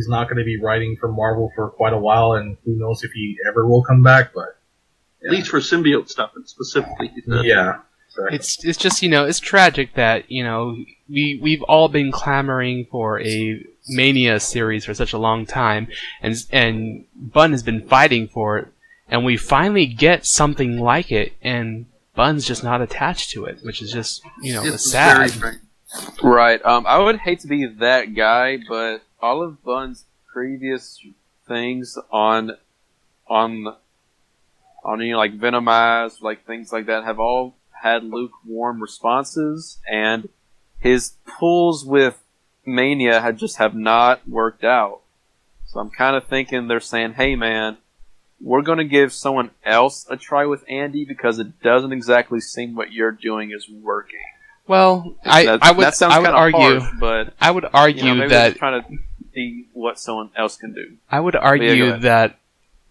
not gonna be writing for Marvel for quite a while, and who knows if he ever will come back. But at least for symbiote stuff, and specifically, he said. Yeah. It's just it's tragic that we've all been clamoring for a Mania series for such a long time, and Bunn has been fighting for it. And we finally get something like it, and Bunn's just not attached to it, which is just, It's sad. very Right. I would hate to be that guy, but all of Bunn's previous things on like Venomized, like things like that, have all had lukewarm responses, and his pulls with Mania have not worked out. So I'm kind of thinking they're saying, "Hey, man, we're going to give someone else a try with Andy because it doesn't exactly seem what you're doing is working." Well, I would argue, harsh, but I would argue maybe that they're trying to see what someone else can do. I would argue that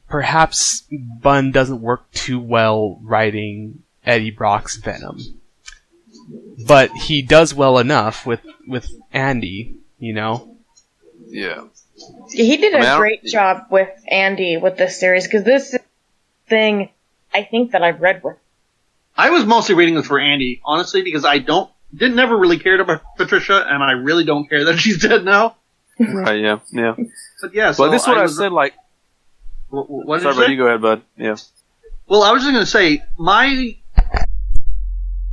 perhaps Bunn doesn't work too well writing Eddie Brock's Venom, but he does well enough with Andy. Yeah. He did a great job with Andy with this series, because this is the thing I think that I've read with. I was mostly reading this for Andy, honestly, because I never really cared about Patricia, and I really don't care that she's dead now. Right, yeah. But yeah, so well, this is what I said, like... What did sorry, you say? buddy, go ahead, bud. Yeah. Well, I was just going to say,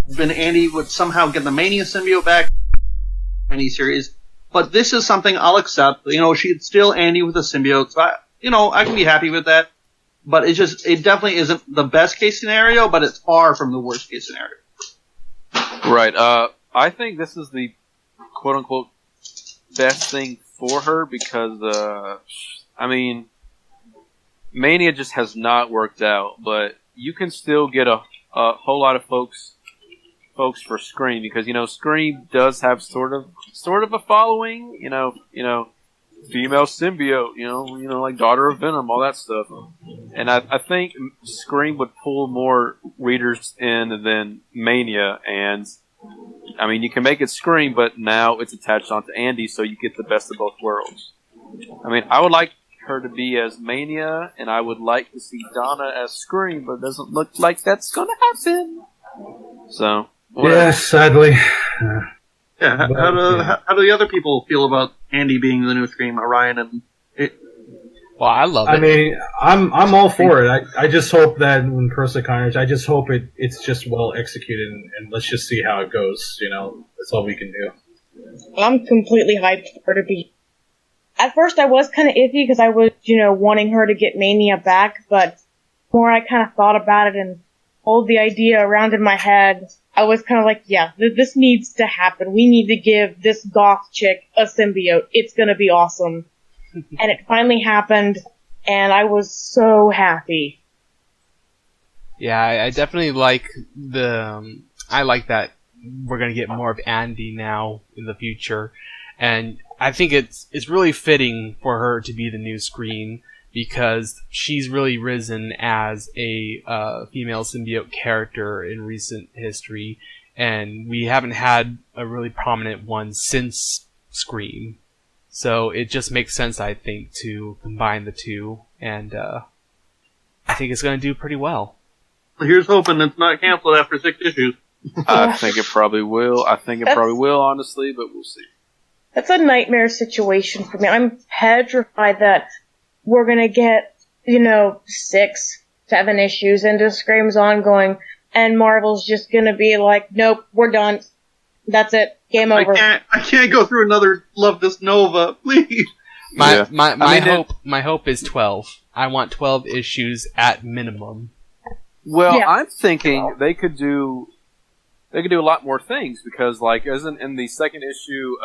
then Andy would somehow get the Mania symbiote back in any series. But this is something I'll accept. She's still Andy with a symbiote, so I can be happy with that. But it definitely isn't the best case scenario, but it's far from the worst case scenario. Right. I think this is the quote unquote best thing for her because, Mania just has not worked out, but you can still get a whole lot of folks for Scream because Scream does have sort of a following, female symbiote, like Daughter of Venom, all that stuff, and I think Scream would pull more readers in than Mania, and you can make it Scream, but now it's attached onto Andy, so you get the best of both worlds. I would like her to be as Mania, and I would like to see Donna as Scream, but it doesn't look like that's going to happen. So. Yeah, sadly. Yeah, how do the other people feel about Andy being the new Scream, Orion and it? Well, I love it. I'm all for it. I just hope that in Curse of Carnage, I just hope it's just well executed, and let's just see how it goes. That's all we can do. I'm completely hyped for her to be. At first, I was kind of iffy because I was, wanting her to get Mania back, but the more I kind of thought about it and hold the idea around in my head, I was kind of like, yeah, this needs to happen. We need to give this goth chick a symbiote. It's gonna be awesome. And it finally happened, and I was so happy. Yeah, I definitely like I like that we're going to get more of Andy now in the future. And I think it's really fitting for her to be the new Scream, because she's really risen as a female symbiote character in recent history, and we haven't had a really prominent one since Scream. So it just makes sense, I think, to combine the two, and I think it's going to do pretty well. Here's hoping it's not canceled after 6 issues. I think it probably will. Probably will, honestly, but we'll see. That's a nightmare situation for me. I'm petrified that we're gonna get, 6, 7 issues into Scream's ongoing, and Marvel's just gonna be like, nope, we're done. That's it. Game over. I can't go through another Love This Nova, please. My hope is 12. I want 12 issues at minimum. Well, Yeah. I'm thinking they could do a lot more things, because, like, isn't in the second issue,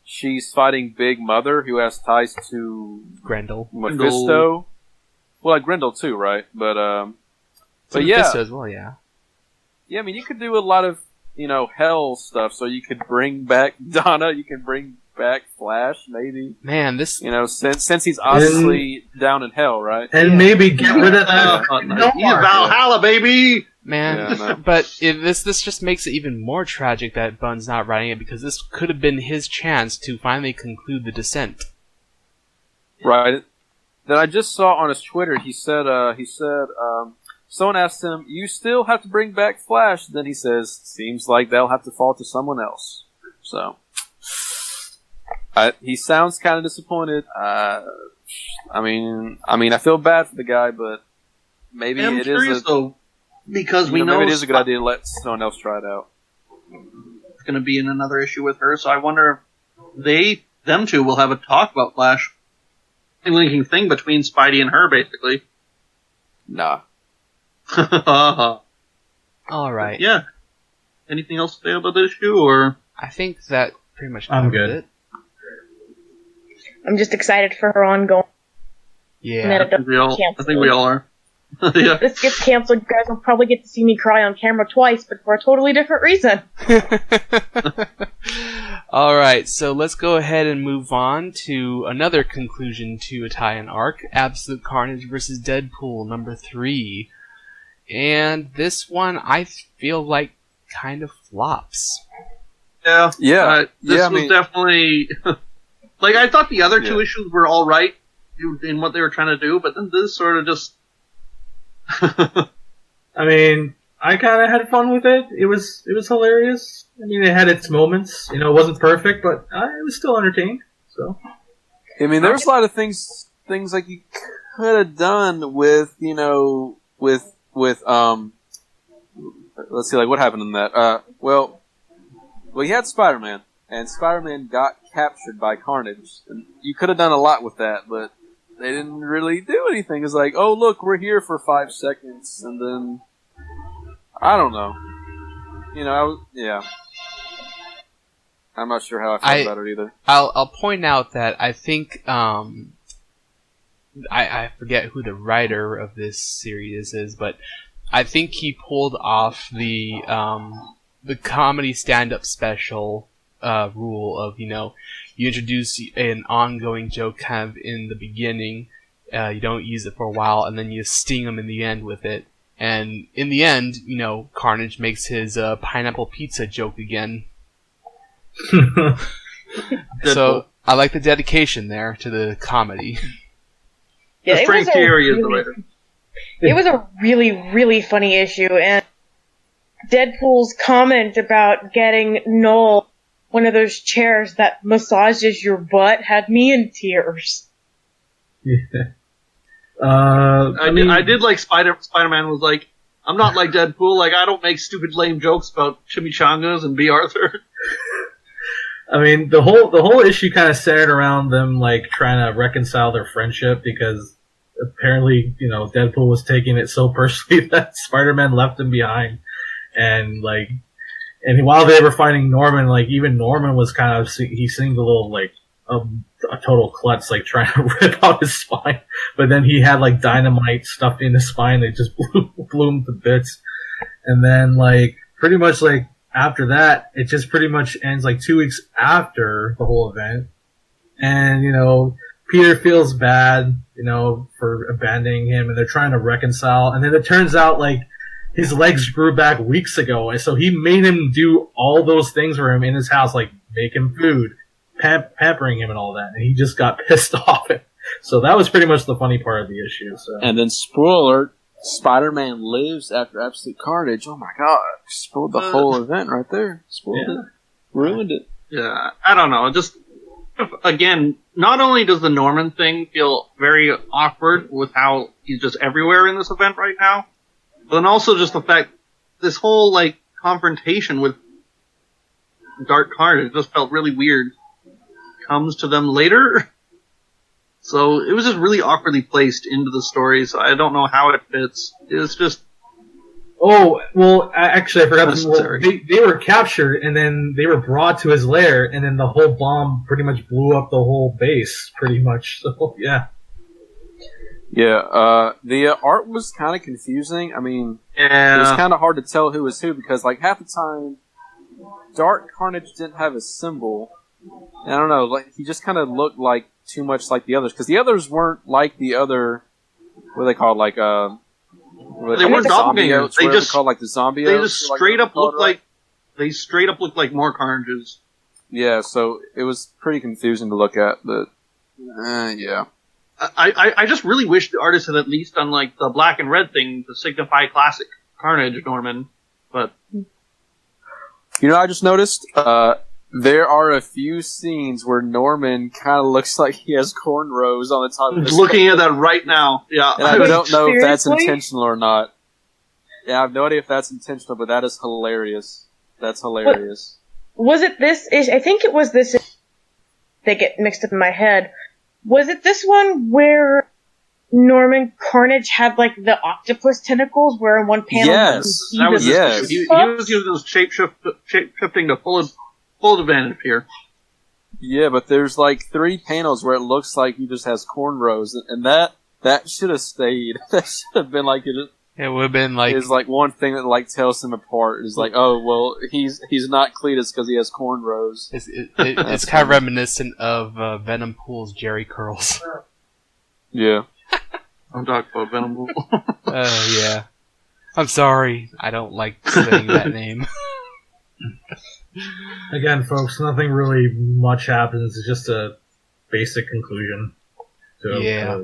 she's fighting Big Mother, who has ties to Grendel. Mephisto. Well, like Grendel too, right? But yeah, Mephisto as well, yeah. yeah. I mean, you could do a lot of Hell stuff. So you could bring back Donna. You can bring back Flash, maybe. Man, this since he's obviously down in Hell, right? And maybe get rid of that. He's Valhalla, baby! man, Yeah, no. but this just makes it even more tragic that Bunn's not writing it, because this could have been his chance to finally conclude the Descent. Right. That I just saw on his Twitter. He said, someone asked him, "You still have to bring back Flash?" Then he says, "Seems like they'll have to fall to someone else." So, he sounds kind of disappointed. I mean, I feel bad for the guy, but maybe I'm it curious, is though, because we know maybe it is a good idea to let someone else try it out. it's going to be in another issue with her, so I wonder if them two will have a talk about Flash. A linking thing between Spidey and her, basically. Nah. Alright. Yeah. Anything else to say about this issue, or? I think that pretty much I'm covered good. it. I'm just excited for her ongoing. Yeah. That I think we all are. Yeah. If this gets canceled, you guys will probably get to see me cry on camera twice, but for a totally different reason. Alright, so let's go ahead and move on to another conclusion to a tie-in arc, Absolute Carnage vs. Deadpool number 3. And this one, I feel like, kind of flops. Yeah. Yeah. This was definitely... like, I thought the other two issues were alright in what they were trying to do, but then this sort of just... I mean, I kind of had fun with it. It was hilarious. I mean, it had its moments. It wasn't perfect, but I was still entertained. So, I mean, there's a lot of things like you could have done with, with let's see, like, what happened in that? Well, you had Spider-Man, and Spider-Man got captured by Carnage, and you could have done a lot with that, but they didn't really do anything. It's like, oh, look, we're here for 5 seconds, and then, I don't know. I'm not sure how I feel about it either. I'll point out that I think, I forget who the writer of this series is, but I think he pulled off the comedy stand-up special rule of, you introduce an ongoing joke kind of in the beginning, you don't use it for a while, and then you sting them in the end with it. And in the end, Carnage makes his pineapple pizza joke again. So I like the dedication there to the comedy. Yeah, Frank Thierry is the writer. It was a really, really funny issue, and Deadpool's comment about getting Noel one of those chairs that massages your butt had me in tears. yeah. I did like Spider-Man was like, I'm not like Deadpool, like, I don't make stupid lame jokes about chimichangas and B. Arthur. I mean, the whole issue kind of centered around them, like, trying to reconcile their friendship, because apparently, Deadpool was taking it so personally that Spider-Man left him behind. And, like, while they were fighting Norman, like, even Norman was kind of, he seemed a little, like, a total klutz, like, trying to rip out his spine. But then he had, like, dynamite stuffed in his spine that just blew him to bits. And then, like, pretty much, like, after that, it just pretty much ends like 2 weeks after the whole event. And, Peter feels bad, for abandoning him, and they're trying to reconcile. And then it turns out, like, his legs grew back weeks ago, and so he made him do all those things for him in his house, like make him food, pampering him and all that, and he just got pissed off. So that was pretty much the funny part of the issue. So. And then, spoiler alert, Spider-Man lives after Absolute Carnage. Oh my god, spoiled the whole event right there. Spoiled it. Ruined it. Yeah, I don't know. Just, again, not only does the Norman thing feel very awkward with how he's just everywhere in this event right now, but then also just the fact this whole, like, confrontation with Dark Carnage just felt really weird. Comes to them later. So it was just really awkwardly placed into the story, so I don't know how it fits. It's just... Oh, well, actually, I forgot. They were captured, and then they were brought to his lair, and then the whole bomb pretty much blew up the whole base, pretty much. So, yeah. Yeah, the art was kind of confusing. I mean, it was kind of hard to tell who was who, because, like, half the time, Dark Carnage didn't have a symbol. And I don't know, like, he just kind of looked like too much like the others, because the others weren't like the other, what are they called, like, they weren't doppelgangers. They just called, like, the zombie. They just straight up looked like more Carnages. Yeah, so it was pretty confusing to look at, but yeah. I just really wish the artist had at least done, like, the black and red thing to signify classic Carnage Norman, but... I just noticed, there are a few scenes where Norman kind of looks like he has cornrows on the top of his head. Looking at that right now, yeah. And I don't know if that's intentional or not. Yeah, I have no idea if that's intentional, but that is hilarious. That's hilarious. Was it this issue? I think it was this issue. They get mixed up in my head. Was it this one where Norman Carnage had, like, the octopus tentacles, where in one panel... Yes, he was using his shape-shifting to full advantage here. Yeah, but there's, like, 3 panels where it looks like he just has cornrows, and that should have stayed. That should have been, like... It would have been, like... It's, like, one thing that, like, tells him apart. Is like, oh, well, he's not Cletus because he has cornrows. It's kind of reminiscent of Venom Pool's Jerry curls. Yeah. I'm talking about Venom Pool. Yeah. I'm sorry. I don't like saying that name. Again, folks, nothing really much happens. It's just a basic conclusion. So, yeah.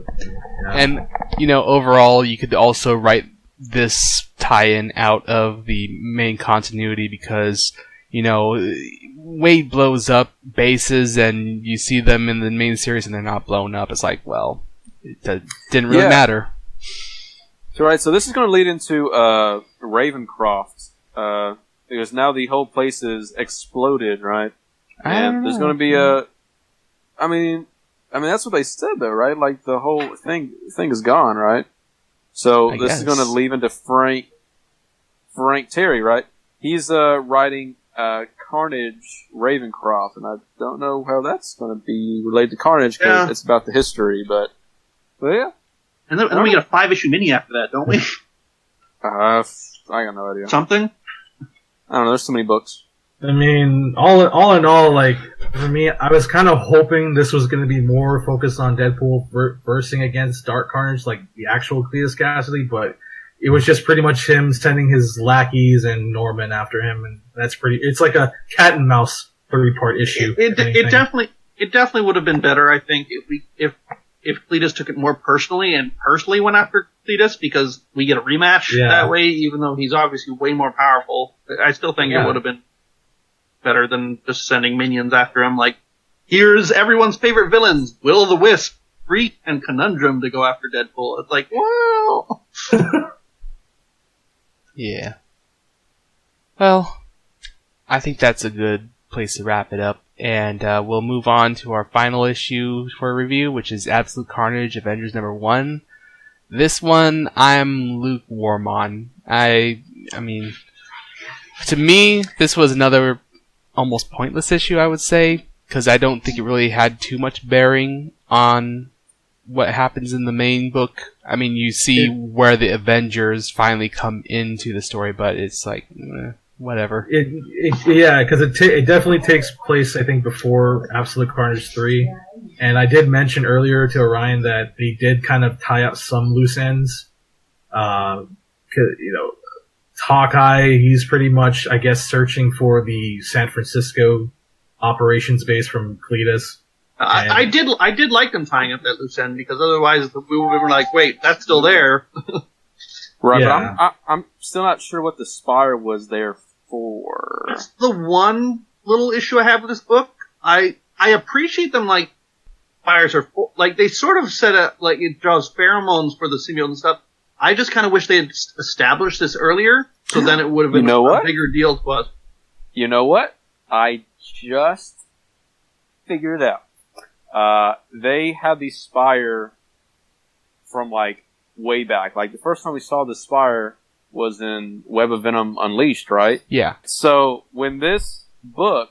And, overall, you could also write this tie-in out of the main continuity because, Wade blows up bases and you see them in the main series and they're not blown up. It's like, well, it didn't really matter. So, right, so this is going to lead into Ravencroft. Because now the whole place is exploded, right? And there's going to be I mean, that's what they said, though, right? Like, the whole thing is gone, right? So this is going to lead into Frank Terry, right? He's writing Carnage Ravencroft, and I don't know how that's going to be related to Carnage, because it's about the history, but yeah. And then we get a 5-issue mini after that, don't we? I got no idea. Something? I don't know, there's so many books. I mean, all in all, like, for me, I was kind of hoping this was going to be more focused on Deadpool versing against Dark Carnage, like the actual Cletus Cassidy, but it was just pretty much him sending his lackeys and Norman after him, and it's like a cat and mouse 3-part issue. It definitely would have been better, I think, if Cletus took it more personally and personally went after Cletus, because we get a rematch that way, even though he's obviously way more powerful. I still think it would have been better than just sending minions after him. Like, here's everyone's favorite villains, Will-o'-the-Wisp, Freak, and Conundrum to go after Deadpool. It's like, wow! Yeah. Well, I think that's a good place to wrap it up. And we'll move on to our final issue for review, which is Absolute Carnage, Avengers number 1. This one, I'm lukewarm on. I mean, to me, this was another almost pointless issue, I would say, because I don't think it really had too much bearing on what happens in the main book. I mean, you see where the Avengers finally come into the story, but it's like, whatever. Yeah, because it definitely takes place, I think, before Absolute Carnage 3. And I did mention earlier to Orion that they did kind of tie up some loose ends. 'Cause, Hawkeye, he's pretty much, I guess, searching for the San Francisco operations base from Cletus. I did like them tying up that loose end, because otherwise we would have been like, wait, that's still there. Right, Yeah. but I'm still not sure what the spire was there for. That's the one little issue I have with this book. I appreciate them, like, spires are full, like, they sort of set up, like, it draws pheromones for the symbiote and stuff. I just kind of wish they had established this earlier, so then it would have been a bigger deal to us. You know what? I just figured it out. They had the spire from, like, way back. Like, the first time we saw the spire was in Web of Venom Unleashed, right? Yeah. So, when this book,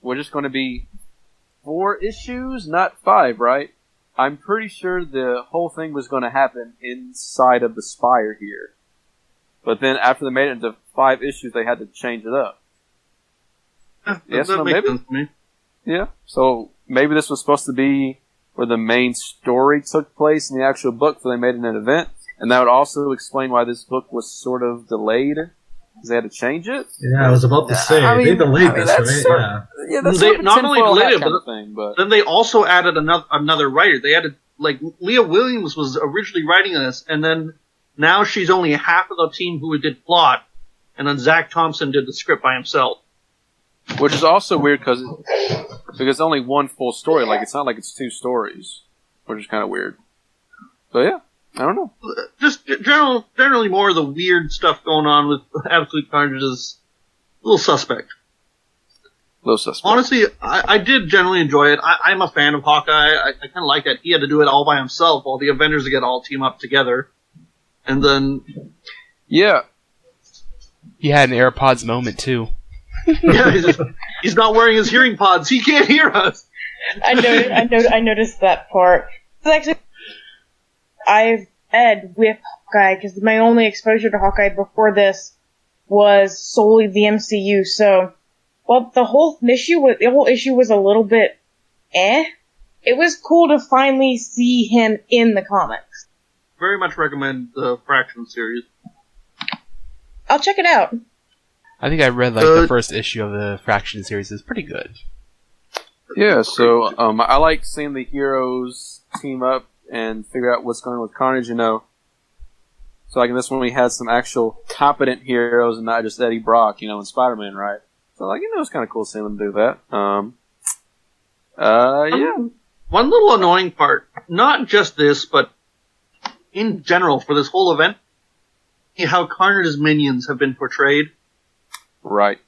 we're just going to be 4 issues, not 5, right? I'm pretty sure the whole thing was going to happen inside of the spire here. But then after they made it into 5 issues, they had to change it up. Yes, that no, makes maybe? sense to me. Yeah. So maybe this was supposed to be where the main story took place in the actual book, so they made it an event. And that would also explain why this book was sort of delayed, because they had to change it. Yeah, I was about to say, they delayed this, right? Yeah, that's They sort of a not only tinfoil delayed hat it, kind of thing, but then they also added another writer. They added, like, Leah Williams was originally writing this, and then now she's only half of the team who did plot, and then Zach Thompson did the script by himself. which is also weird because it's only one full story. Like, it's not like it's 2 stories, which is kind of weird. But yeah, I don't know. Just generally more of the weird stuff going on with Absolute Carnage is a little suspect. Low suspect. Honestly, I did generally enjoy it. I'm a fan of Hawkeye. I kind of like that he had to do it all by himself while the Avengers get all team up together. And then... Yeah. He had an AirPods moment, too. Yeah, he's not wearing his hearing pods. He can't hear us. I noticed that part. It's actually, I've read with Hawkeye, because my only exposure to Hawkeye before this was solely the MCU, so... Well, the whole issue was a little bit it was cool to finally see him in the comics. Very much recommend the Fraction series. I'll check it out. I think I read the first issue of the Fraction series. It's pretty good. Yeah, so I like seeing the heroes team up and figure out what's going on with Carnage, So like in this one we had some actual competent heroes and not just Eddie Brock, and Spider-Man, right? So, it's kind of cool seeing them do that. Yeah. One little annoying part, not just this, but in general for this whole event, how Carnage's minions have been portrayed. Right.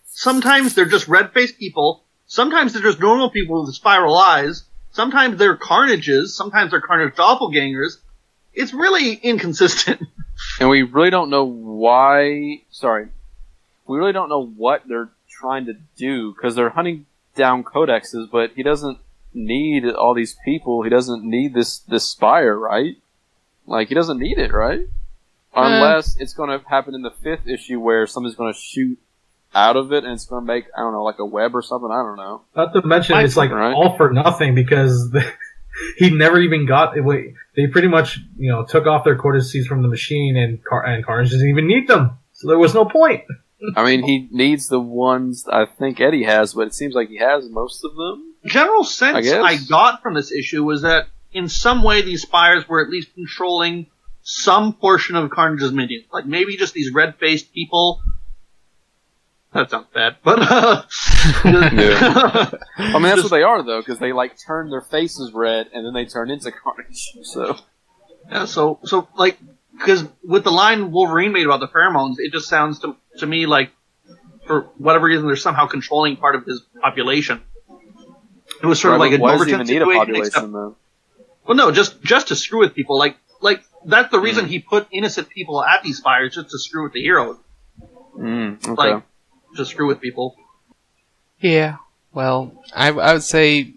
Sometimes they're just red-faced people. Sometimes they're just normal people with spiral eyes. Sometimes they're Carnages. Sometimes they're Carnage doppelgangers. It's really inconsistent. And we really don't know why... Sorry. We really don't know what they're trying to do, because they're hunting down codexes, but he doesn't need all these people. He doesn't need this spire, right? Like, he doesn't need it, right? Unless it's going to happen in the 5th issue where somebody's going to shoot out of it and it's going to make, I don't know, like a web or something. I don't know. Not to mention, it's like all for nothing, because he never even got... They pretty much, took off their cortices from the machine, and Carnage didn't even need them. So there was no point. I mean, he needs the ones I think Eddie has, but it seems like he has most of them. General sense I got from this issue was that in some way these spires were at least controlling some portion of Carnage's minions. Like maybe just these red-faced people. That sounds bad, but yeah. I mean, that's what they are though, because they turn their faces red and then they turn into Carnage. So yeah, so because with the line Wolverine made about the pheromones, it just sounds to me like, for whatever reason, they're somehow controlling part of his population. It was sort of like an Overton situation. Though? Well, no, just to screw with people. Like that's the reason he put innocent people at these fires, just to screw with the heroes. Okay. To screw with people. Yeah. Well, I would say,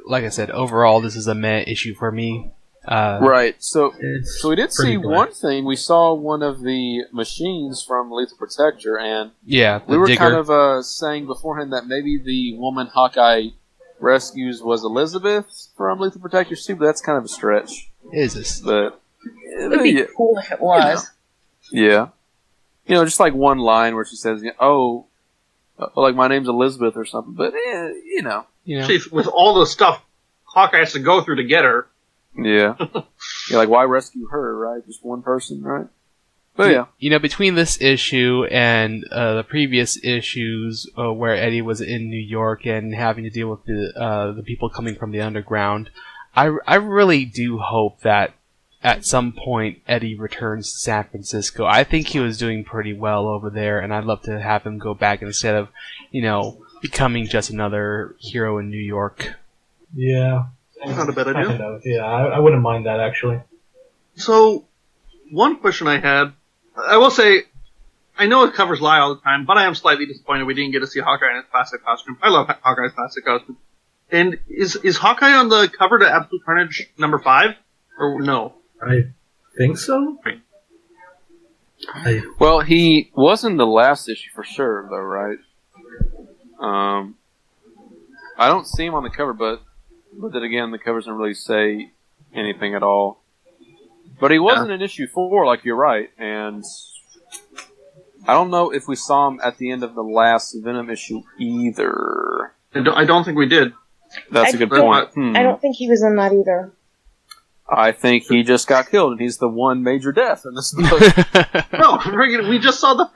like I said, overall this is a meh issue for me. Right. So we did see pretty one thing. We saw one of the machines from Lethal Protector, and Yeah, we were digger. kind of saying beforehand that maybe the woman Hawkeye rescues was Elizabeth from Lethal Protector too, but that's kind of a stretch. Is this? But It'd be cool if it was. yeah, just like one line where she says, "Oh, like my name's Elizabeth" or something. But See, with all the stuff Hawkeye has to go through to get her. yeah, like why rescue her, right? Just one person, right? But yeah. Between this issue and the previous issues where Eddie was in New York and having to deal with the people coming from the underground, I really do hope that at some point Eddie returns to San Francisco. I think he was doing pretty well over there, and I'd love to have him go back instead of, becoming just another hero in New York. Yeah. Not a bad idea. Kind of, yeah, I wouldn't mind that, actually. So, one question I had, I will say, I know it covers Lie all the time, but I am slightly disappointed we didn't get to see Hawkeye in his classic costume. I love Hawkeye's classic costume. And is Hawkeye on the cover to Absolute Carnage number 5? Or no? I think so. Well, he was in the last issue for sure, though, right? I don't see him on the cover, but then again, the covers don't really say anything at all. But he wasn't in issue 4, like you're right, and I don't know if we saw him at the end of the last Venom issue either. I don't think we did. That's a good point. I don't think he was in that either. I think he just got killed, and he's the one major death in this book. No, we just saw the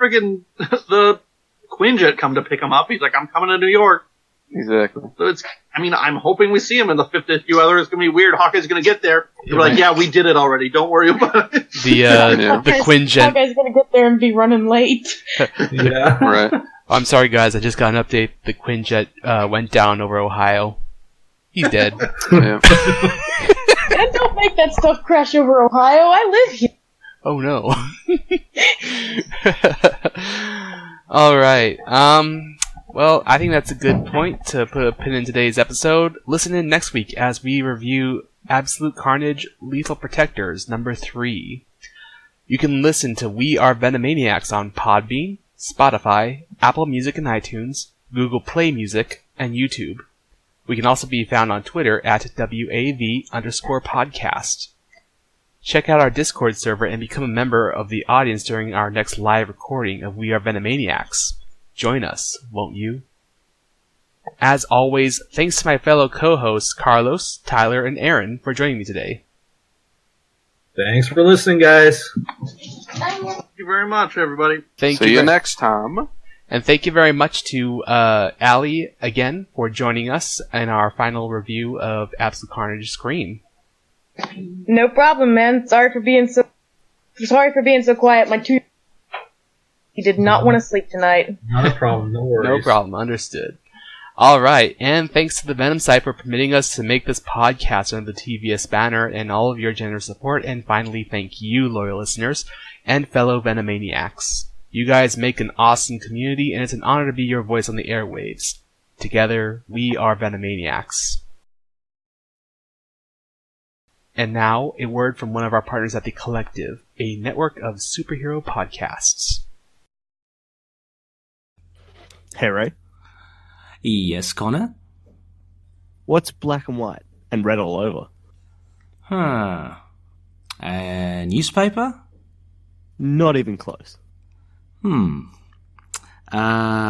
Quinjet come to pick him up. He's like, I'm coming to New York. Exactly. So I'm hoping we see him in the 5th issue. Whether it's going to be weird, Hawkeye's going to get there. We're like, yeah, we did it already. Don't worry about it. The Quinjet. Hawkeye's going to get there and be running late. Yeah. Right. I'm sorry, guys. I just got an update. The Quinjet went down over Ohio. He's dead. Yeah. And don't make that stuff crash over Ohio. I live here. Oh no. All right. Well, I think that's a good point to put a pin in today's episode. Listen in next week as we review Absolute Carnage Lethal Protectors number 3. You can listen to We Are Venomaniacs on Podbean, Spotify, Apple Music and iTunes, Google Play Music, and YouTube. We can also be found on Twitter at WAV_podcast. Check out our Discord server and become a member of the audience during our next live recording of We Are Venomaniacs. Join us, won't you? As always, thanks to my fellow co-hosts Carlos, Tyler, and Aaron for joining me today. Thanks for listening, guys. Thank you very much, everybody. See you next time. And thank you very much to Aliee again for joining us in our final review of Absolute Carnage Scream. No problem, man. Sorry for being so quiet. My tooth. He did not want to sleep tonight. Not a problem. No worries. No problem. Understood. All right, and thanks to the Venom site for permitting us to make this podcast under the TVS banner and all of your generous support. And finally, thank you, loyal listeners and fellow Venomaniacs. You guys make an awesome community, and it's an honor to be your voice on the airwaves. Together, we are Venomaniacs. And now, a word from one of our partners at The Collective, a network of superhero podcasts. Hey, Ray. Yes, Connor? What's black and white and red all over? A newspaper? Not even close.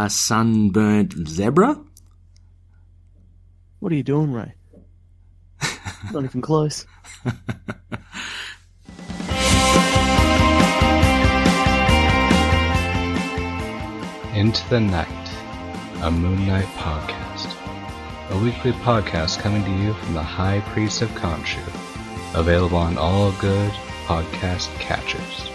Sunburnt zebra? What are you doing, Ray? Not even close. Into the Night, a Moon Knight podcast. A weekly podcast coming to you from the High Priest of Khonshu. Available on all good podcast catchers.